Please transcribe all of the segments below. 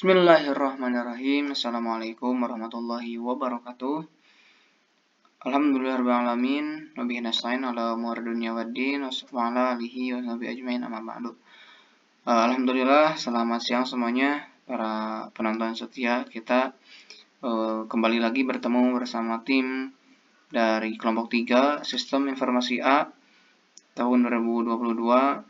Bismillahirrahmanirrahim. Assalamualaikum warahmatullahi wabarakatuh. Alhamdulillahirabbil alamin. Wa bihi nasta'in ala umuri dunya waddin. Wa ala alihi wa sahbihi ajmain amma ba'du. Alhamdulillah, selamat siang semuanya para penonton setia kita. Kembali lagi bertemu bersama tim dari kelompok 3 Sistem Informasi A tahun 2022.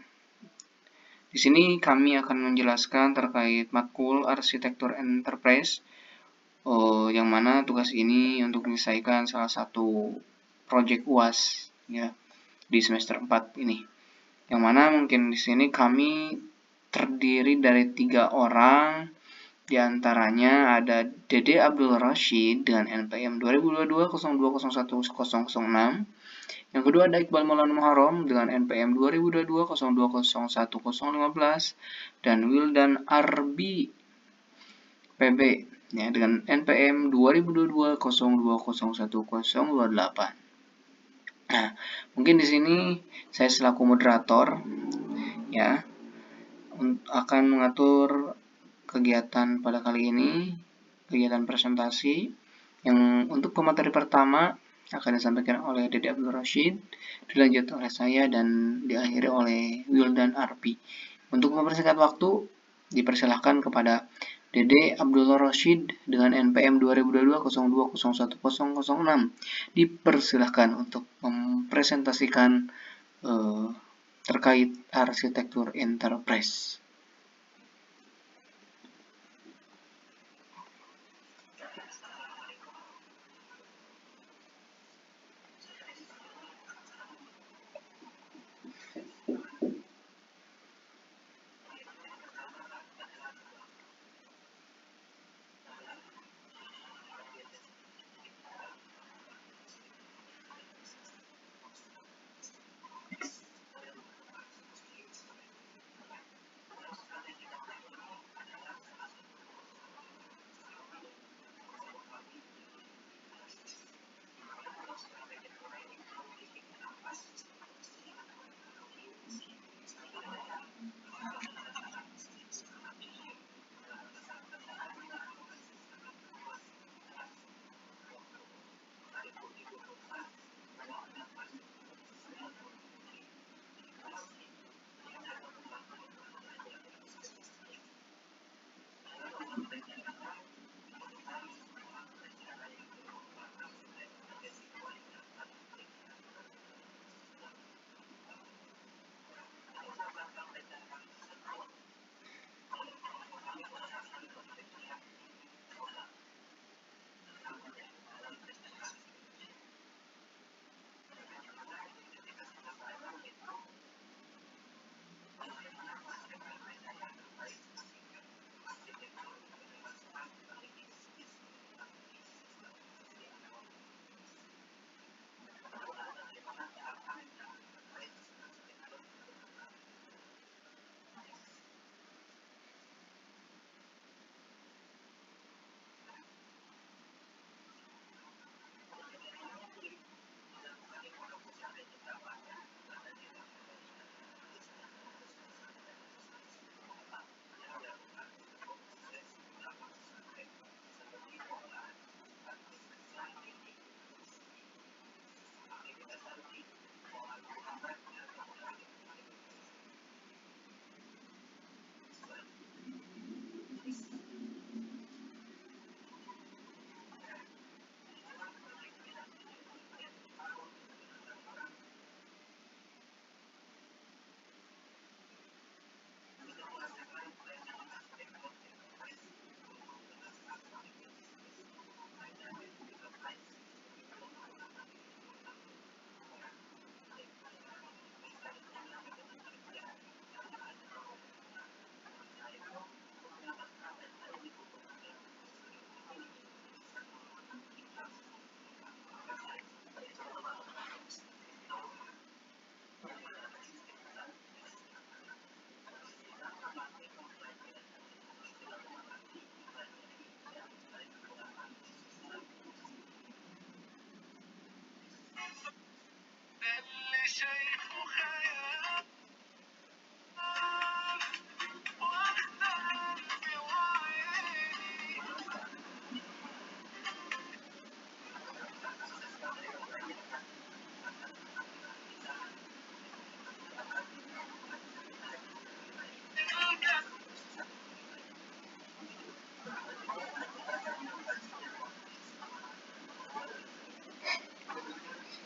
Di sini kami akan menjelaskan terkait matkul arsitektur enterprise, yang mana tugas ini untuk menyelesaikan salah satu proyek UAS ya di semester 4 ini. Yang mana mungkin di sini kami terdiri dari 3 orang, di antaranya ada Dede Abdul Rashid dengan NPM 2022-0201-006. Yang kedua ada Iqbal Maulana Muharram dengan NPM 2022-0201-015 dan Wildan Arbi PB ya dengan NPM 2022-0201-028. Nah, mungkin di sini saya selaku moderator ya akan mengatur kegiatan pada kali ini, kegiatan presentasi yang untuk pemateri pertama akan disampaikan oleh Dede Abdul Rashid, dilanjut oleh saya dan diakhiri oleh Wildan Arbi. Untuk mempersingkat waktu, dipersilahkan kepada Dede Abdul Rashid dengan NPM 2022-0201-006. Dipersilahkan untuk mempresentasikan terkait arsitektur enterprise.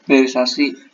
Realisasi.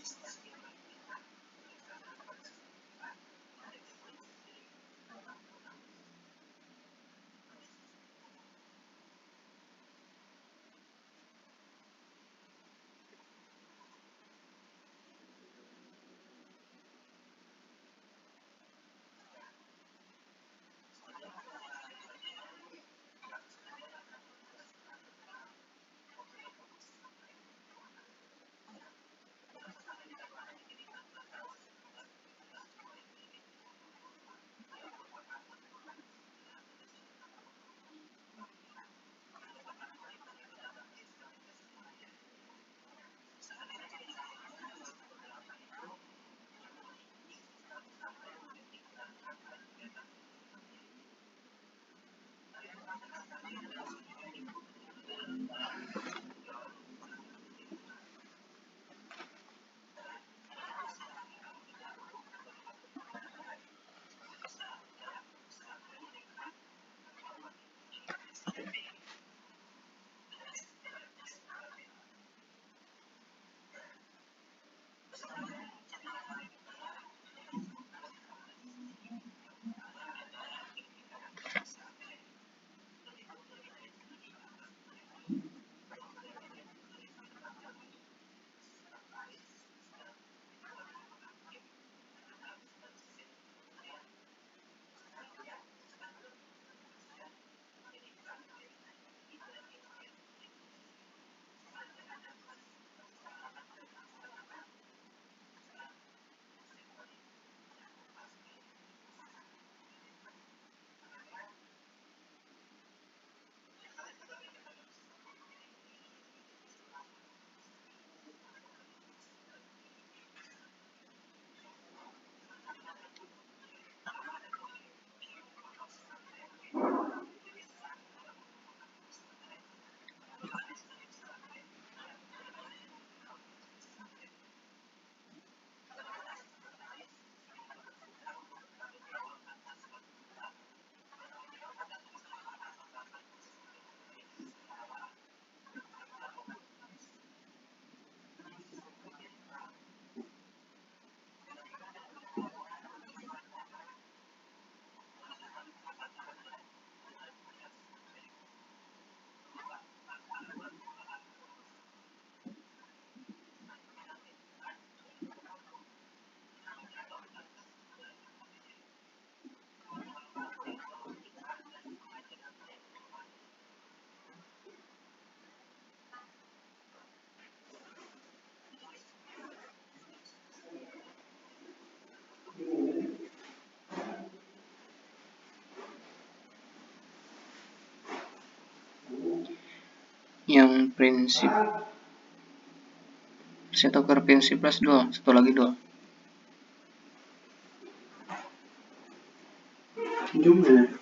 Yang prinsip, saya tukar prinsip plus dua, satu lagi dua. Jumlah.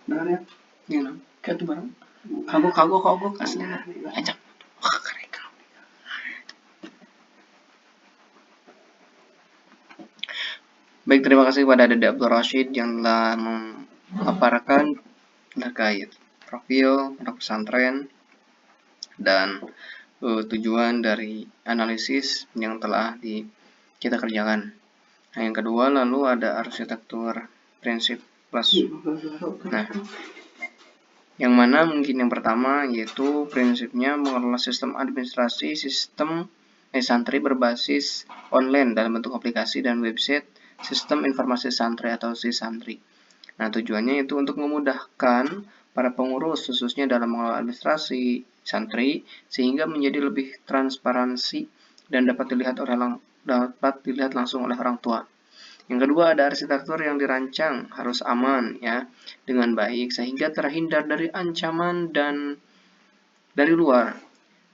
Benar ya? Iya, Kayak tuh barang. kagok aslinya. Ajak. Baik, terima kasih kepada Dede Abdul Rashid yang telah memaparkan terkait profil pondok pesantren dan tujuan dari analisis yang telah kita kerjakan. Nah, yang kedua lalu ada arsitektur prinsip plus. Nah, yang mana mungkin yang pertama yaitu prinsipnya mengelola sistem administrasi santri berbasis online dalam bentuk aplikasi dan website sistem informasi santri atau sisantri. Nah, tujuannya itu untuk memudahkan para pengurus khususnya dalam mengelola administrasi santri sehingga menjadi lebih transparansi dan dapat dilihat langsung oleh orang tua. Yang kedua, ada arsitektur yang dirancang harus aman ya dengan baik sehingga terhindar dari ancaman dan dari luar.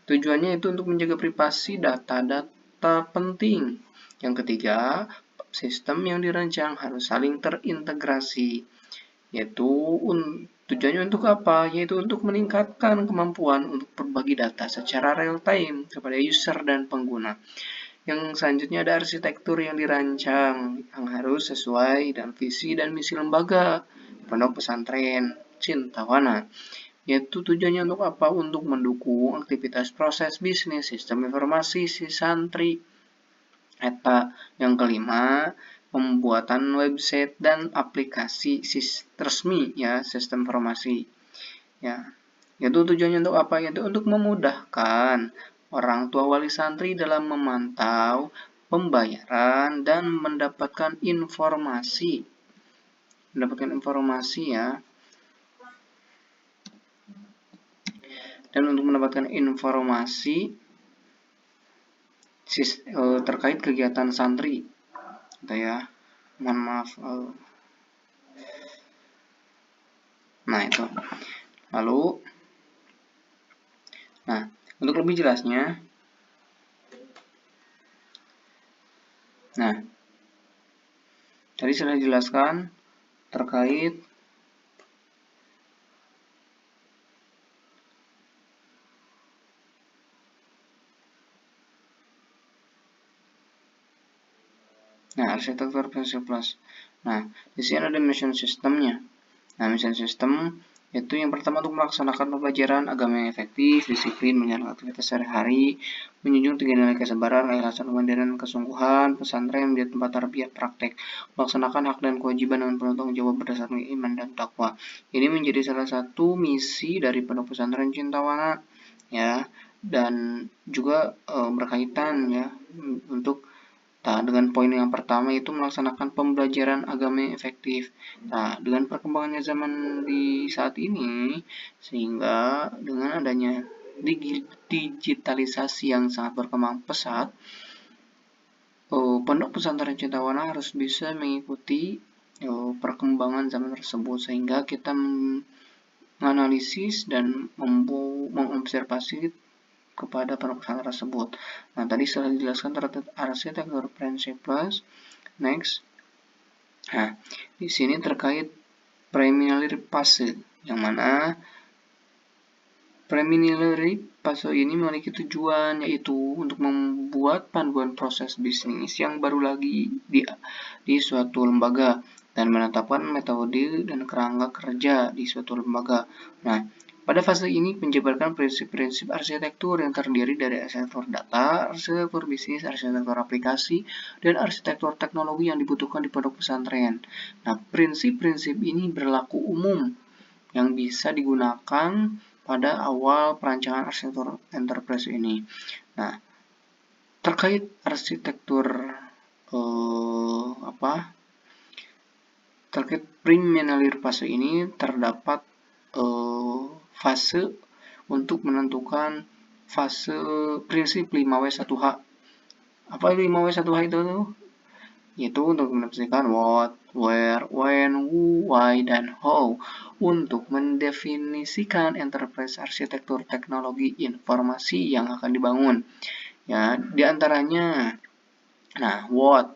Tujuannya itu untuk menjaga privasi data-data penting. Yang ketiga, sistem yang dirancang harus saling terintegrasi. Yaitu tujuannya untuk apa? Yaitu untuk meningkatkan kemampuan untuk berbagi data secara real time kepada user dan pengguna. Yang selanjutnya ada arsitektur yang dirancang yang harus sesuai dan visi dan misi lembaga pondok pesantren Cintawana. yaitu tujuannya untuk apa? Untuk mendukung aktivitas proses bisnis sistem informasi si santri. Eta yang kelima, pembuatan website dan aplikasi resmi ya sistem informasi. Ya, itu tujuannya untuk apa? Yaitu untuk memudahkan orang tua wali santri dalam memantau pembayaran dan mendapatkan informasi. Ya. Dan untuk mendapatkan informasi terkait kegiatan santri. Gitu ya. Mohon maaf. Nah, itu. Lalu untuk lebih jelasnya, tadi sudah dijelaskan terkait arsitektur prinsip plus. Di sini ada mission systemnya. Mission system itu yang pertama untuk melaksanakan pembelajaran agama yang efektif, disiplin, menjalankan aktivitas sehari-hari, menjunjung tinggi nilai kesabaran, keikhlasan, kemandirian, kesungguhan, pesantren menjadi tempat tarbiyah praktek, melaksanakan hak dan kewajiban dengan penuh tanggung jawab berdasarkan iman dan takwa. Ini menjadi salah satu misi dari Pondok Pesantren Cintawana, ya, dan juga berkaitan ya untuk dengan poin yang pertama itu melaksanakan pembelajaran agama yang efektif. Dengan perkembangannya zaman di saat ini, sehingga dengan adanya digitalisasi yang sangat berkembang pesat, Pondok Pesantren Cintawana harus bisa mengikuti perkembangan zaman tersebut, sehingga kita menganalisis dan mengobservasi kepada pondok pesantren tersebut. Tadi sudah dijelaskan terkait arsitektur prinsip plus. Next. Di sini terkait preliminary phase, yang mana preliminary phase ini memiliki tujuan yaitu untuk membuat panduan proses bisnis yang baru lagi di suatu lembaga dan menetapkan metode dan kerangka kerja di suatu lembaga. Pada fase ini menjabarkan prinsip-prinsip arsitektur yang terdiri dari arsitektur data, arsitektur bisnis, arsitektur aplikasi, dan arsitektur teknologi yang dibutuhkan di pondok pesantren. Prinsip-prinsip ini berlaku umum yang bisa digunakan pada awal perancangan arsitektur enterprise ini. Terkait arsitektur terkait preliminary phase ini terdapat fase untuk menentukan fase prinsip 5W1H. Apa 5W1H itu? Yaitu untuk mendefinisikan what, where, when, who, why, dan how untuk mendefinisikan enterprise arsitektur teknologi informasi yang akan dibangun. Ya, diantaranya, what,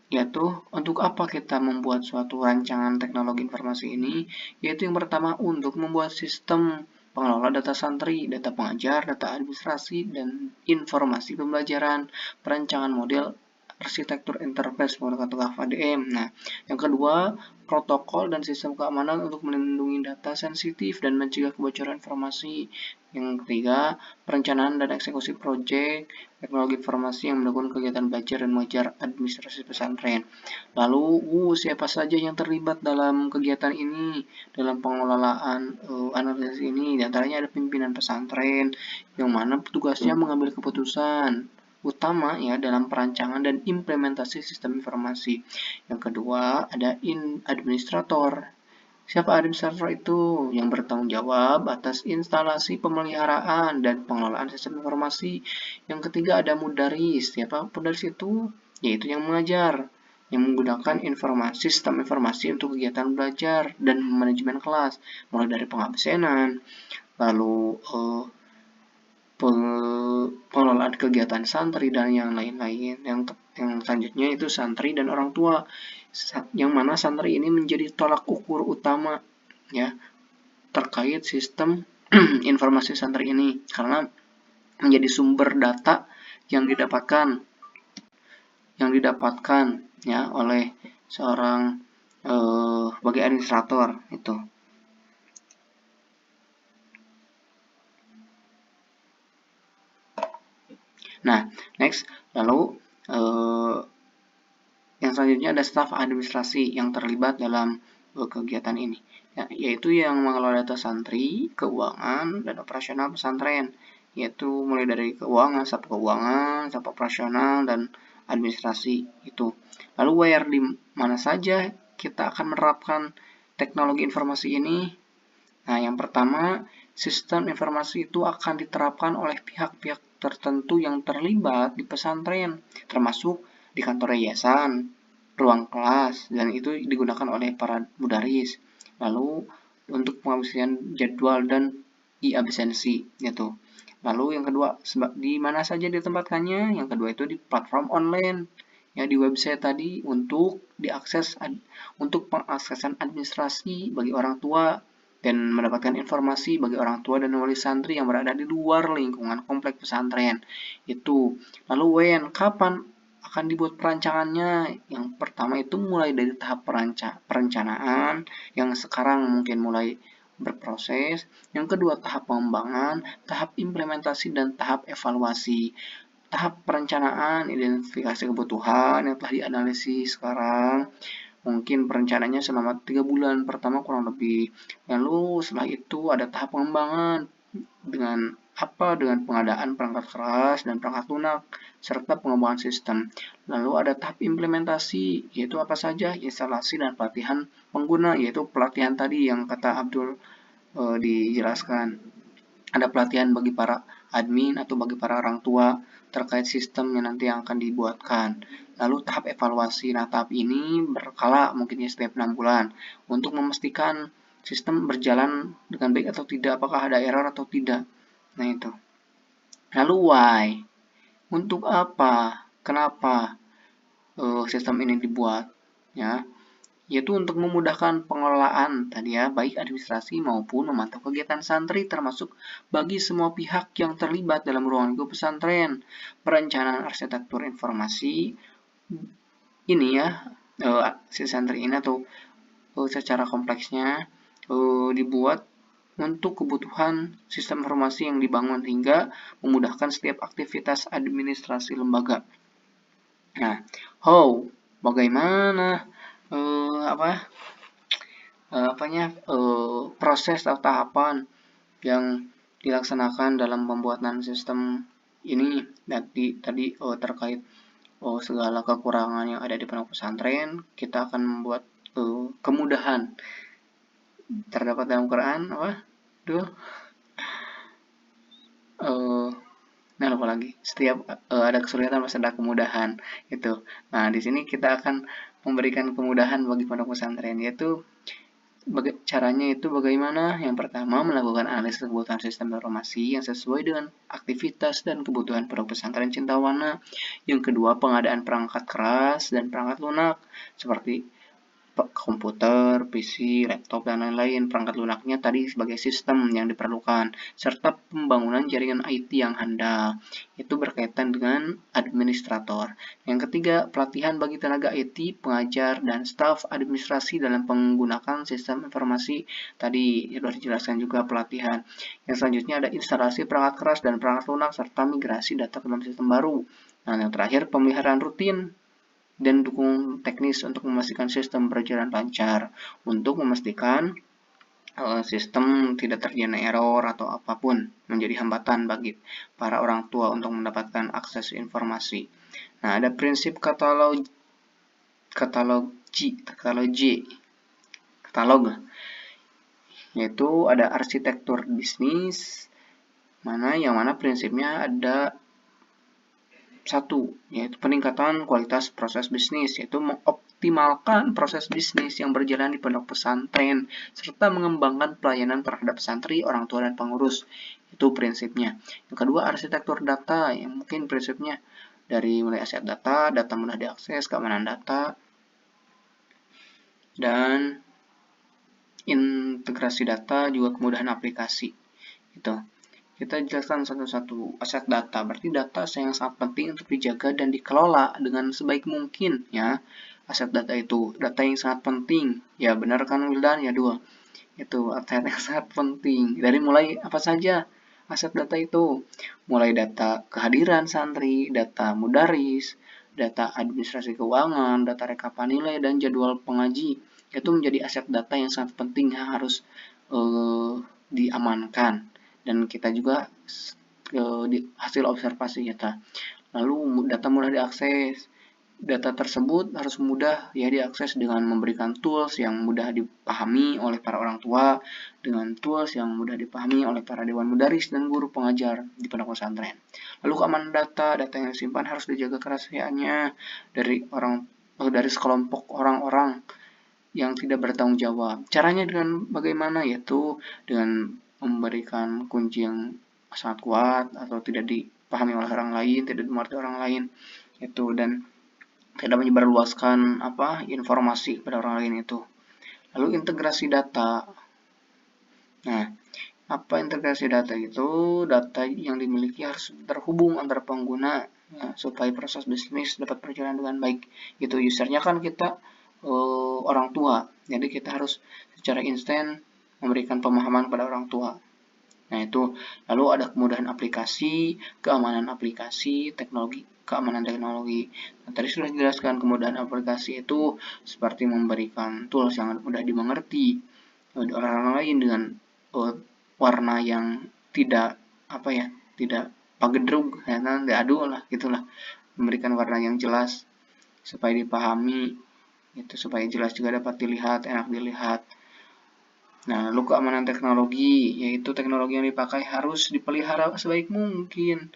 yaitu untuk apa kita membuat suatu rancangan teknologi informasi ini, yaitu yang pertama untuk membuat sistem pengelola data santri, data pengajar, data administrasi, dan informasi pembelajaran, perancangan model arsitektur enterprise menggunakan FADM. Yang kedua, protokol dan sistem keamanan untuk melindungi data sensitif dan mencegah kebocoran informasi. Yang ketiga, perencanaan dan eksekusi proyek teknologi informasi yang mendukung kegiatan belajar dan mengajar administrasi pesantren. Lalu, siapa saja yang terlibat dalam kegiatan ini, dalam pengelolaan analisis ini? Di antaranya ada pimpinan pesantren, yang mana tugasnya mengambil keputusan utama ya dalam perancangan dan implementasi sistem informasi. Yang kedua, ada administrator. Siapa administrator itu? Yang bertanggung jawab atas instalasi pemeliharaan dan pengelolaan sistem informasi. Yang ketiga, ada mudaris. Siapa mudaris itu? Yaitu yang mengajar, yang menggunakan sistem informasi untuk kegiatan belajar dan manajemen kelas, mulai dari pengabsenan, lalu pengelolaan kegiatan santri dan yang lain-lain. Yang selanjutnya itu santri dan orang tua, yang mana santri ini menjadi tolak ukur utama ya terkait sistem informasi santri ini, karena menjadi sumber data yang didapatkan ya oleh seorang sebagai administrator itu. Nah, next, lalu yang selanjutnya ada staf administrasi yang terlibat dalam kegiatan ini, ya, yaitu yang mengelola data santri, keuangan, dan operasional pesantren, yaitu mulai dari keuangan, staf operasional, dan administrasi itu. Lalu where di mana saja kita akan menerapkan teknologi informasi ini? Nah, yang pertama, sistem informasi itu akan diterapkan oleh pihak-pihak tertentu yang terlibat di pesantren, termasuk di kantor yayasan, ruang kelas, dan itu digunakan oleh para mudaris. Lalu, untuk pengabsensian jadwal dan e-absensi, gitu. Lalu yang kedua, di mana saja ditempatkannya? Yang kedua itu di platform online, ya di website tadi untuk diakses untuk pengaksesan administrasi bagi orang tua dan mendapatkan informasi bagi orang tua dan wali santri yang berada di luar lingkungan komplek pesantren. Itu. Lalu kapan akan dibuat perancangannya? Yang pertama itu mulai dari tahap perencanaan yang sekarang mungkin mulai berproses. Yang kedua tahap pengembangan, tahap implementasi, dan tahap evaluasi. Tahap perencanaan, identifikasi kebutuhan yang telah dianalisis sekarang. Mungkin perencanaannya selama 3 bulan pertama kurang lebih. Lalu setelah itu ada tahap pengembangan dengan dengan pengadaan perangkat keras dan perangkat lunak serta pengembangan sistem. Lalu ada tahap implementasi, yaitu apa saja? Instalasi dan pelatihan pengguna, yaitu pelatihan tadi yang kata Abdul dijelaskan. Ada pelatihan bagi para admin atau bagi para orang tua terkait sistem yang nanti yang akan dibuatkan. Lalu tahap evaluasi. Nah, tahap ini berkala mungkinnya setiap 6 bulan untuk memastikan sistem berjalan dengan baik atau tidak, apakah ada error atau tidak. Nah, itu. Lalu why? Untuk apa? Kenapa sistem ini dibuat? Ya, yaitu untuk memudahkan pengelolaan tadi ya, baik administrasi maupun memantau kegiatan santri termasuk bagi semua pihak yang terlibat dalam ruang lingkup pesantren. Perencanaan arsitektur informasi ini ya, si santri ini atau secara kompleksnya dibuat untuk kebutuhan sistem informasi yang dibangun hingga memudahkan setiap aktivitas administrasi lembaga. Nah, bagaimana proses atau tahapan yang dilaksanakan dalam pembuatan sistem ini tadi terkait segala kekurangan yang ada di pondok pesantren. Kita akan membuat kemudahan terdapat dalam Quran nah lupa lagi, setiap ada kesulitan pasti ada kemudahan itu. Nah, di sini kita akan memberikan kemudahan bagi pondok pesantren, yaitu caranya itu bagaimana? Yang pertama, melakukan analisis kebutuhan sistem informasi yang sesuai dengan aktivitas dan kebutuhan pondok pesantren Cintawana. Yang kedua, pengadaan perangkat keras dan perangkat lunak seperti komputer, PC, laptop, dan lain-lain. Perangkat lunaknya tadi sebagai sistem yang diperlukan, serta pembangunan jaringan IT yang handal. Itu berkaitan dengan administrator. Yang ketiga, pelatihan bagi tenaga IT, pengajar, dan staf administrasi dalam menggunakan sistem informasi. Tadi sudah dijelaskan juga pelatihan. Yang selanjutnya ada instalasi perangkat keras dan perangkat lunak, serta migrasi data ke dalam sistem baru. Nah, yang terakhir, pemeliharaan rutin dan dukung teknis untuk memastikan sistem berjalan lancar, untuk memastikan sistem tidak terjadi error atau apapun menjadi hambatan bagi para orang tua untuk mendapatkan akses informasi. Nah, ada prinsip katalog, yaitu ada arsitektur bisnis, yang mana prinsipnya ada satu, yaitu peningkatan kualitas proses bisnis, yaitu mengoptimalkan proses bisnis yang berjalan di pondok pesantren, serta mengembangkan pelayanan terhadap santri, orang tua, dan pengurus. Itu prinsipnya. Yang kedua, arsitektur data, yang mungkin prinsipnya dari mulai aset data, data mudah diakses, keamanan data, dan integrasi data, juga kemudahan aplikasi. Itu. Kita jelaskan satu-satu. Aset data, berarti data yang sangat penting untuk dijaga dan dikelola dengan sebaik mungkin ya. Aset data itu data yang sangat penting. Ya benar kan Wildan? Ya dua. Itu aset yang sangat penting. Dari mulai apa saja? aset data itu. Mulai data kehadiran santri, data mudaris, data administrasi keuangan, data rekapan nilai, dan jadwal pengaji. Itu menjadi aset data yang sangat penting yang harus diamankan. Dan kita juga di hasil observasi kita. Lalu data mudah diakses. Data tersebut harus mudah ya diakses dengan memberikan tools yang mudah dipahami oleh para orang tua, dengan tools yang mudah dipahami oleh para dewan mudaris dan guru pengajar di pondok pesantren. Lalu keamanan data yang disimpan harus dijaga kerahasiaannya dari sekelompok orang-orang yang tidak bertanggung jawab. Caranya dengan bagaimana? Yaitu dengan memberikan kunci yang sangat kuat atau tidak dipahami oleh orang lain, tidak dimengerti orang lain, itu dan tidak menyebarluaskan informasi pada orang lain itu. Lalu integrasi data. Nah, apa integrasi data itu? Data yang dimiliki harus terhubung antar pengguna ya, supaya proses bisnis dapat berjalan dengan baik. Itu usernya kan kita orang tua, jadi kita harus secara instan memberikan pemahaman pada orang tua. Nah itu, lalu ada kemudahan aplikasi, keamanan aplikasi, keamanan teknologi. Nah, tadi sudah dijelaskan kemudahan aplikasi itu seperti memberikan tools yang mudah dimengerti orang lain dengan warna yang tidak tidak pagedrug, ya kan, aduh lah gitulah, memberikan warna yang jelas supaya dipahami, itu supaya jelas juga dapat dilihat, enak dilihat. Nah, lalu keamanan teknologi, yaitu teknologi yang dipakai harus dipelihara sebaik mungkin,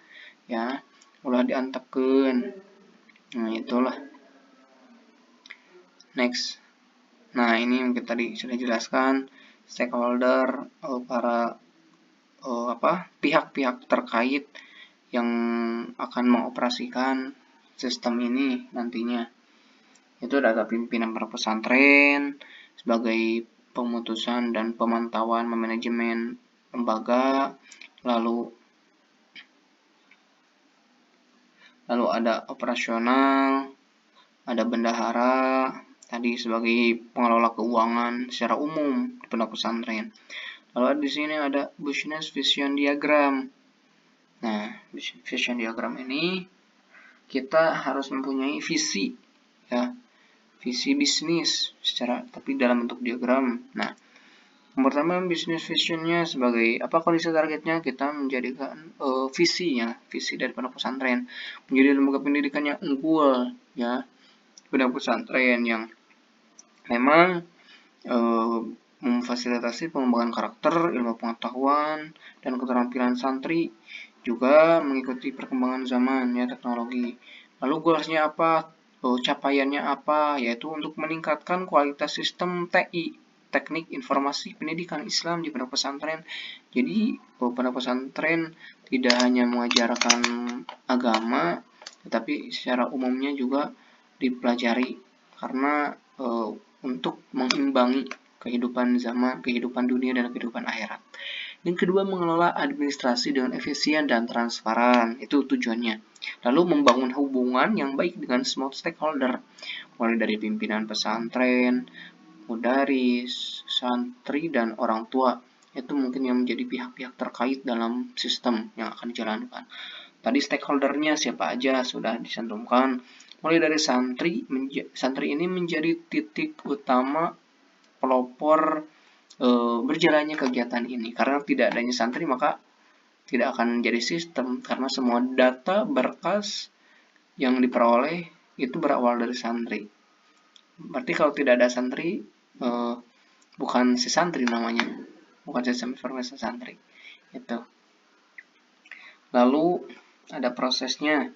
ya, ulah diantepkeun. Nah, itulah. Next. Nah, ini yang kita tadi sudah jelaskan, stakeholder, para pihak-pihak terkait yang akan mengoperasikan sistem ini nantinya. Itu ada pimpinan pesantren sebagai pemutusan dan pemantauan manajemen lembaga, lalu ada operasional, ada bendahara, tadi sebagai pengelola keuangan secara umum di pondok pesantren. Lalu di sini ada business vision diagram. Nah, vision diagram ini kita harus mempunyai visi, ya, visi bisnis tapi dalam bentuk diagram. Nah, yang pertama bisnis visionnya sebagai apa kondisi targetnya, kita menjadikan visi dari pondok pesantren menjadi lembaga pendidikan yang unggul, ya, pondok pesantren yang memang memfasilitasi pengembangan karakter, ilmu pengetahuan, dan keterampilan santri, juga mengikuti perkembangan zaman, ya, teknologi. Lalu goalsnya apa? Capaiannya apa? Yaitu untuk meningkatkan kualitas sistem TI, teknik informasi pendidikan Islam di pondok pesantren. Jadi pondok pesantren tidak hanya mengajarkan agama, tetapi secara umumnya juga dipelajari karena untuk mengimbangi kehidupan zaman, kehidupan dunia, dan kehidupan akhirat. Yang kedua, mengelola administrasi dengan efisien dan transparan. Itu tujuannya. Lalu membangun hubungan yang baik dengan semua stakeholder, mulai dari pimpinan pesantren, mudaris, santri, dan orang tua. Itu mungkin yang menjadi pihak-pihak terkait dalam sistem yang akan dijalankan. Tadi stakeholdernya siapa aja sudah dicantumkan. Mulai dari santri ini menjadi titik utama pelopor berjalannya kegiatan ini. Karena tidak adanya santri maka tidak akan menjadi sistem, karena semua data berkas yang diperoleh itu berawal dari santri. Berarti kalau tidak ada santri, bukan si santri namanya, bukan sistem informasi santri. Itu. Lalu ada prosesnya.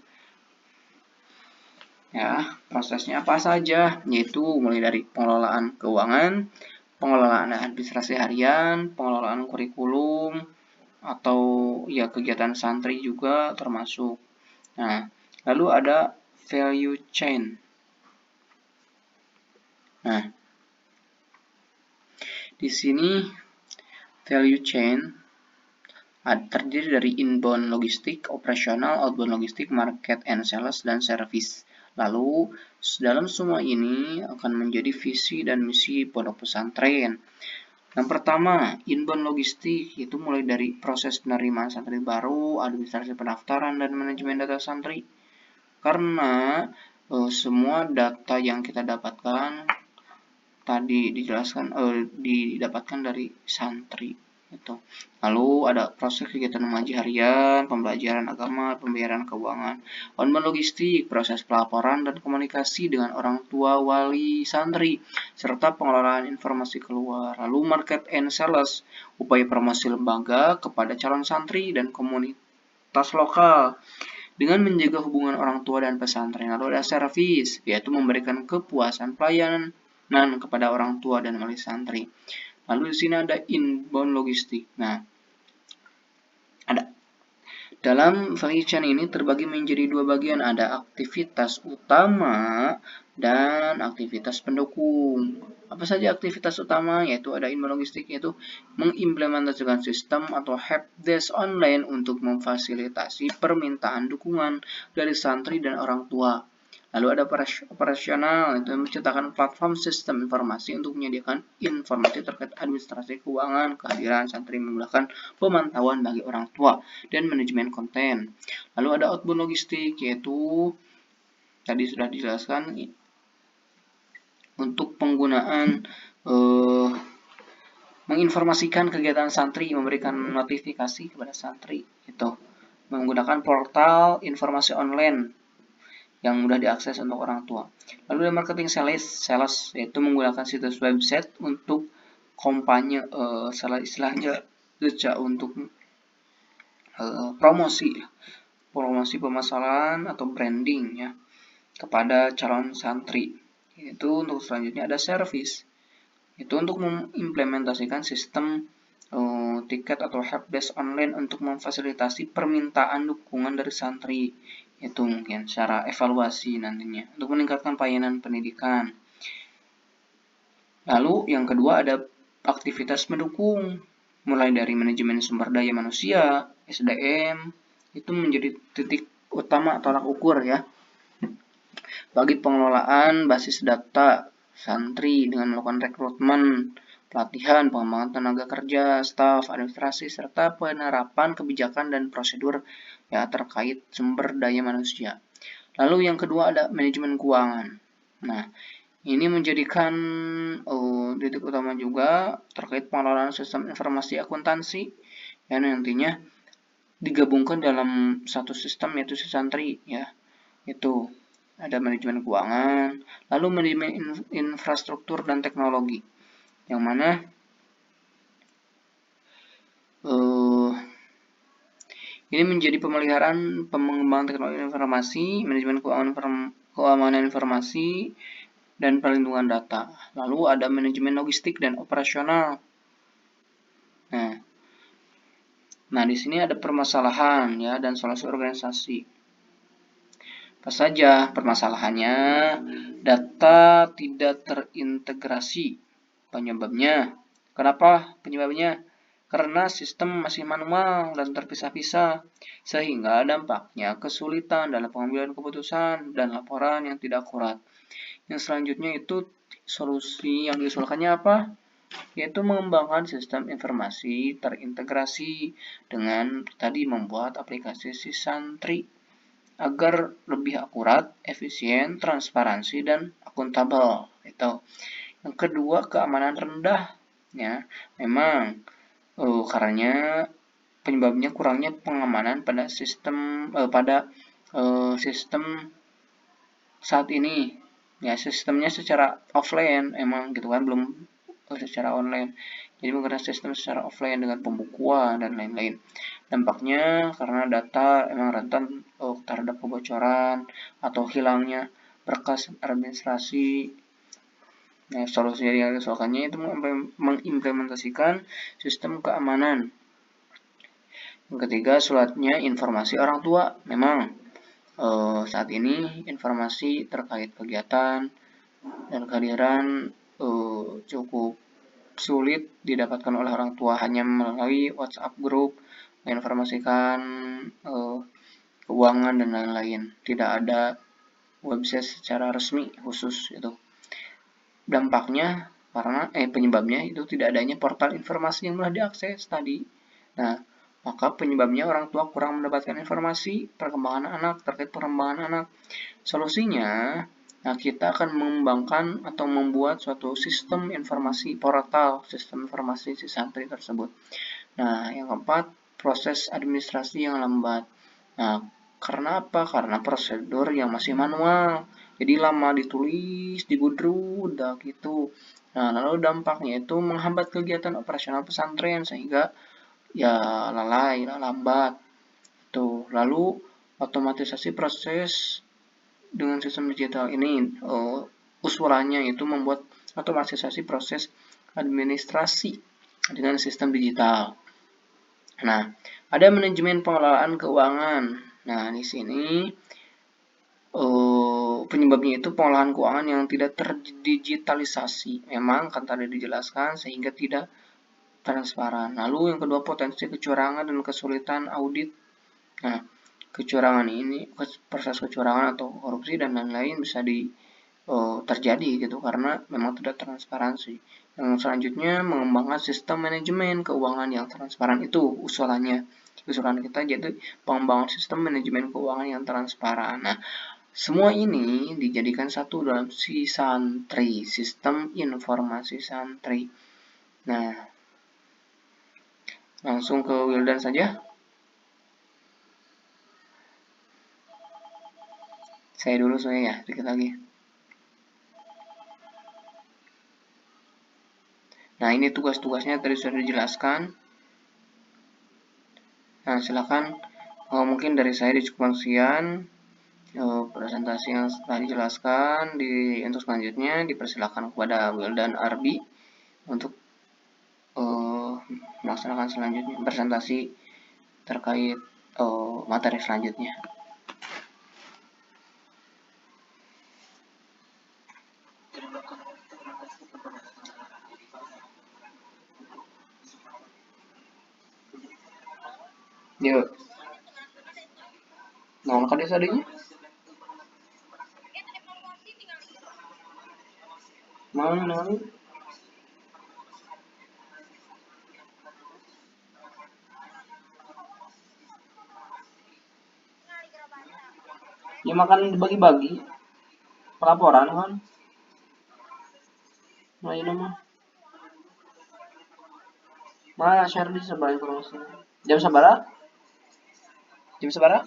Ya, prosesnya apa saja? Yaitu mulai dari pengelolaan keuangan, pengelolaan administrasi harian, pengelolaan kurikulum, atau ya kegiatan santri juga termasuk. Nah, lalu ada value chain. Nah, di sini value chain terdiri dari inbound logistik, operasional, outbound logistik, market and sales, dan service. Lalu, dalam semua ini akan menjadi visi dan misi pondok pesantren. Yang pertama, inbound logistik, itu mulai dari proses penerimaan santri baru, administrasi pendaftaran, dan manajemen data santri. Karena semua data yang kita dapatkan tadi didapatkan dari santri itu. Lalu ada proses kegiatan mengaji harian, pembelajaran agama, pembayaran keuangan, outbound logistik, proses pelaporan dan komunikasi dengan orang tua wali santri, serta pengelolaan informasi keluar. Lalu market and sales, upaya promosi lembaga kepada calon santri dan komunitas lokal dengan menjaga hubungan orang tua dan pesantren. Lalu ada servis, yaitu memberikan kepuasan pelayanan kepada orang tua dan wali santri. Lalu di sini ada inbound logistik. Nah, ada dalam value chain ini terbagi menjadi dua bagian, ada aktivitas utama dan aktivitas pendukung. Apa saja aktivitas utama? Yaitu ada inbound logistik, yaitu mengimplementasikan sistem atau helpdesk online untuk memfasilitasi permintaan dukungan dari santri dan orang tua. Lalu ada operasional, itu menciptakan platform sistem informasi untuk menyediakan informasi terkait administrasi keuangan, kehadiran santri menggunakan pemantauan bagi orang tua, dan manajemen konten. Lalu ada outbound logistik, yaitu tadi sudah dijelaskan untuk penggunaan menginformasikan kegiatan santri, memberikan notifikasi kepada santri, itu menggunakan portal informasi online yang mudah diakses untuk orang tua. Lalu ada marketing sales, yaitu menggunakan situs website untuk kampanye, istilahnya untuk promosi pemasaran atau branding ya kepada calon santri. Itu untuk selanjutnya ada service, itu untuk mengimplementasikan sistem tiket atau helpdesk online untuk memfasilitasi permintaan dukungan dari santri. Itu mungkin secara evaluasi nantinya untuk meningkatkan pelayanan pendidikan. Lalu yang kedua ada aktivitas mendukung, mulai dari manajemen sumber daya manusia, SDM, itu menjadi titik utama tolak ukur ya bagi pengelolaan basis data santri dengan melakukan rekrutmen, pelatihan, pengembangan tenaga kerja, staf, administrasi, serta penerapan kebijakan dan prosedur ya terkait sumber daya manusia. Lalu yang kedua ada manajemen keuangan. Nah, ini menjadikan titik utama juga terkait pengelolaan sistem informasi akuntansi yang nantinya digabungkan dalam satu sistem yaitu santri ya. Itu ada manajemen keuangan, lalu manajemen infrastruktur dan teknologi, yang mana ini menjadi pemeliharaan pengembangan teknologi informasi, manajemen keamanan informasi, dan perlindungan data. Lalu ada manajemen logistik dan operasional. Nah di sini ada permasalahan ya dan solusi organisasi. Apa saja permasalahannya? Data tidak terintegrasi. Penyebabnya? Kenapa penyebabnya? Karena sistem masih manual dan terpisah-pisah, sehingga dampaknya kesulitan dalam pengambilan keputusan dan laporan yang tidak akurat. Yang selanjutnya itu solusi yang diusulkannya apa? Yaitu mengembangkan sistem informasi terintegrasi dengan tadi membuat aplikasi santri agar lebih akurat, efisien, transparansi, dan akuntabel. Itu. Yang kedua, keamanan rendah. Ya, memang karena penyebabnya kurangnya pengamanan pada sistem sistem saat ini. Ya, sistemnya secara offline emang gitu kan, belum secara online. Jadi menggunakan sistem secara offline dengan pembukuan dan lain-lain. Dampaknya karena data emang rentan terhadap kebocoran atau hilangnya berkas administrasi. Nah, solusi yang diusulkannya itu mengimplementasikan sistem keamanan. Yang ketiga, suratnya informasi orang tua. Memang saat ini informasi terkait kegiatan dan kehadiran cukup sulit didapatkan oleh orang tua, hanya melalui WhatsApp group, menginformasikan keuangan dan lain-lain. Tidak ada website secara resmi khusus itu. Dampaknya karena penyebabnya itu tidak adanya portal informasi yang mudah diakses tadi. Nah, maka penyebabnya orang tua kurang mendapatkan informasi terkait perkembangan anak. Solusinya, nah kita akan mengembangkan atau membuat suatu sistem informasi portal, sistem informasi si santri tersebut. Nah, yang keempat, proses administrasi yang lambat. Nah, karena apa? Karena prosedur yang masih manual. Jadi lama ditulis, digudru, udah gitu. Nah, lalu dampaknya itu menghambat kegiatan operasional pesantren sehingga ya lalai, lambat. Tuh, lalu otomatisasi proses dengan sistem digital ini usulannya itu membuat otomatisasi proses administrasi dengan sistem digital. Nah, ada manajemen pengelolaan keuangan. Nah, di sini penyebabnya itu pengolahan keuangan yang tidak terdigitalisasi. Memang kan tadi dijelaskan sehingga tidak transparan. Lalu yang kedua, potensi kecurangan dan kesulitan audit. Nah, kecurangan ini, proses kecurangan atau korupsi dan lain-lain bisa terjadi gitu karena memang tidak transparansi. Yang selanjutnya, mengembangkan sistem manajemen keuangan yang transparan itu usulan kita, jadi pengembangan sistem manajemen keuangan yang transparan. Nah, semua ini dijadikan satu dalam si santri, sistem informasi santri. Nah, langsung ke Wildan saja. Saya dulu ya, sedikit lagi. Nah, ini tugas-tugasnya tadi sudah dijelaskan. Nah, silakan. Mungkin dari saya cukup sekian. Presentasi yang telah dijelaskan. Untuk selanjutnya dipersilakan kepada Wildan Arbi untuk melaksanakan selanjutnya presentasi terkait materi selanjutnya. Yuk. Nah, kan tadinya? Mana? Ya makan dibagi-bagi. Pelaporan kan? Nah, ini mah. Mana share di sebelah informasi? Jam sabara? Jam sabara?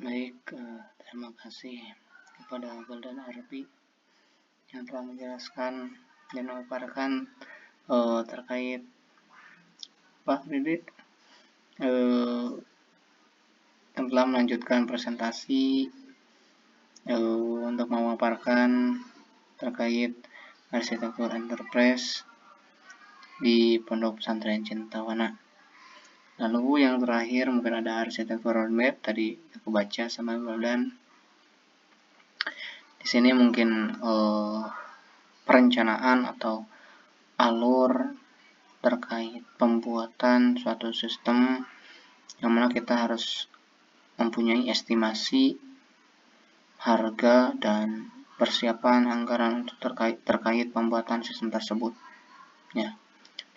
Baik, terima kasih kepada Abel dan Arbi yang telah menjelaskan dan memaparkan terkait Pak Didik yang telah melanjutkan presentasi untuk memaparkan terkait arsitektur enterprise di Pondok Pesantren Cintawana. Lalu yang terakhir mungkin ada arsitektur roadmap, tadi aku baca sama Wildan. Di sini mungkin perencanaan atau alur terkait pembuatan suatu sistem yang mana kita harus mempunyai estimasi harga dan persiapan anggaran untuk terkait pembuatan sistem tersebut. Ya,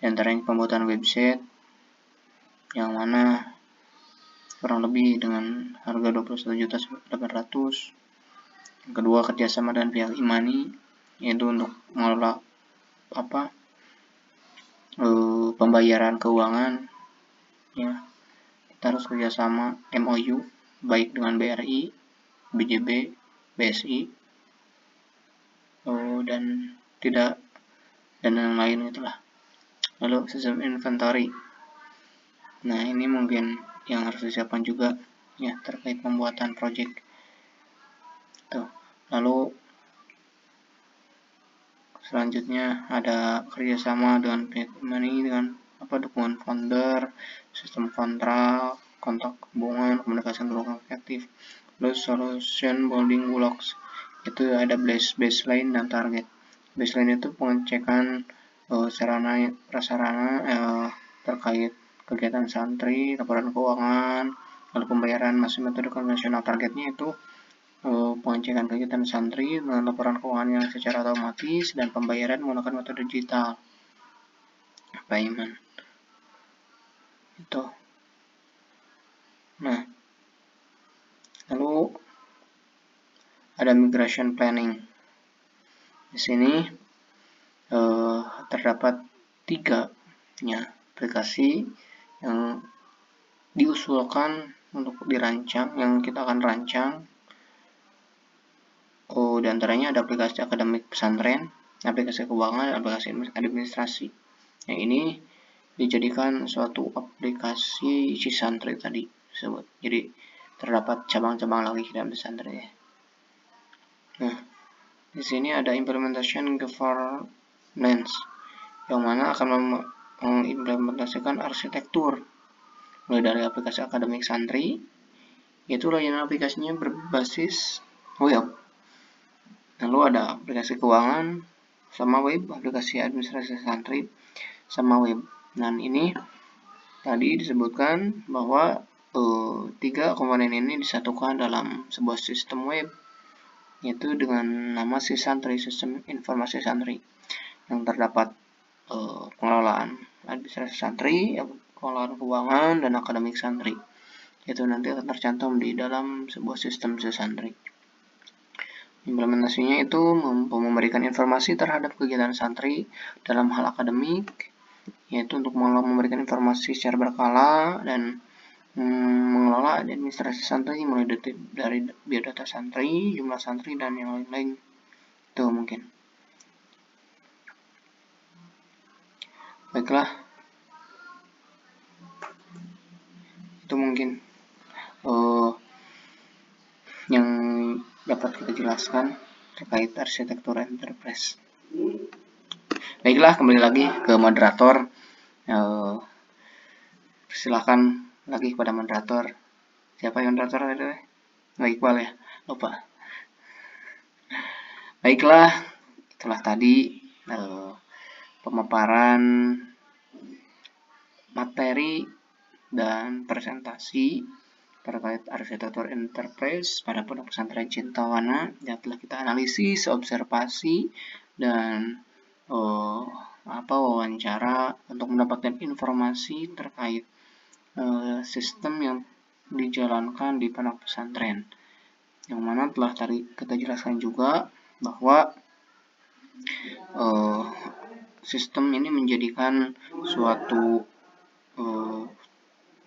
di antaranya pembuatan website yang mana kurang lebih dengan harga 21.800.000. Yang kedua, kerjasama dengan pihak e-money, yaitu untuk mengelola pembayaran keuangan. Ya, kita harus kerjasama MOU baik dengan BRI, BJB, BSI, dan yang lain itulah. Lalu sistem inventory. Nah, ini mungkin yang harus disiapkan juga ya terkait pembuatan project. Tuh. Lalu selanjutnya ada kerjasama dengan pihak money dengan dukungan founder, sistem kontrak, kontak hubungan, komunikasi yang efektif. Lalu solution building blocks, itu ada baseline dan target. Baseline itu pengecekan sarana prasarana terkait kegiatan santri, laporan keuangan, lalu pembayaran masih metode konvensional. Targetnya itu pengecekan kegiatan santri dengan laporan keuangan yang secara otomatis dan pembayaran menggunakan metode digital payment. Itu. Nah, lalu ada migration planning. Di sini terdapat 3 aplikasi yang diusulkan untuk dirancang, yang kita akan rancang. Di antaranya ada aplikasi akademik pesantren, aplikasi keuangan, dan aplikasi administrasi. Yang ini dijadikan suatu aplikasi santri tadi disebut. Jadi terdapat cabang-cabang lagi dalam pesantren ya. Nah, di sini ada implementation governance, yang mana akan mengimplementasikan arsitektur mulai dari aplikasi akademik santri, yaitu layanan aplikasinya berbasis web. Lalu ada aplikasi keuangan sama web, aplikasi administrasi santri sama web. Dan ini tadi disebutkan bahwa 3 komponen ini disatukan dalam sebuah sistem web, yaitu dengan nama Sisantri, sistem informasi santri, yang terdapat pengelolaan administrasi santri, pengelolaan keuangan, dan akademik santri. Itu nanti akan tercantum di dalam sebuah sistem Sisantri. Implementasinya itu memberikan informasi terhadap kegiatan santri dalam hal akademik, yaitu untuk memberikan informasi secara berkala dan mengelola administrasi santri mulai dari biodata santri, jumlah santri, dan yang lain-lain. Itu mungkin. Baiklah, itu mungkin yang dapat kita jelaskan terkait arsitektur enterprise. Baiklah, kembali lagi ke moderator. Silakan lagi kepada moderator. Siapa yang moderator tadi? Iqbal ya, lupa. Baiklah, itulah tadi pemaparan materi dan presentasi terkait arsitektur enterprise pada Pondok Pesantren Cintawana yang telah kita analisis, observasi, dan wawancara untuk mendapatkan informasi terkait sistem yang dijalankan di pondok pesantren, yang mana telah tadi kita jelaskan juga bahwa sistem ini menjadikan suatu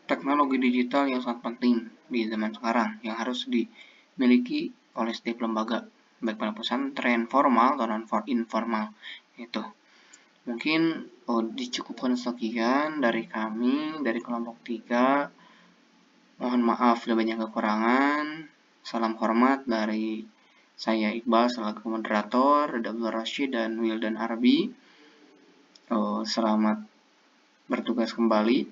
teknologi digital yang sangat penting di zaman sekarang yang harus dimiliki oleh setiap lembaga, baik pada pesantren formal atau non-informal. Itu mungkin dicukupkan sekian dari kami, dari kelompok 3. Mohon maaf bila banyak kekurangan. Salam hormat dari saya Iqbal selaku moderator, Abdul Rashid dan Wildan Arbi. Selamat bertugas kembali,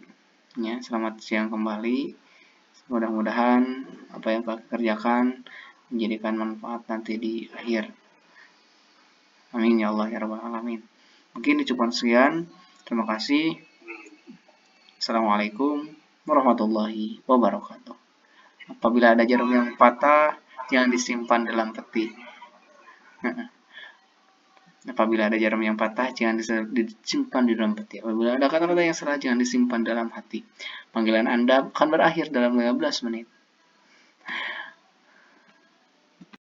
ya. Selamat siang kembali. Mudah-mudahan apa yang Pak kerjakan menjadikan manfaat nanti di akhir. Amin ya Allah ya Rabbal Alamin. Mungkin dicukupkan sekian. Terima kasih. Assalamualaikum warahmatullahi wabarakatuh. Apabila ada jarum yang patah, jangan disimpan dalam peti. Apabila ada jarum yang patah, jangan disimpan di dalam peti. Apabila ada kata-kata yang salah, jangan disimpan dalam hati. Panggilan Anda akan berakhir dalam 15 menit.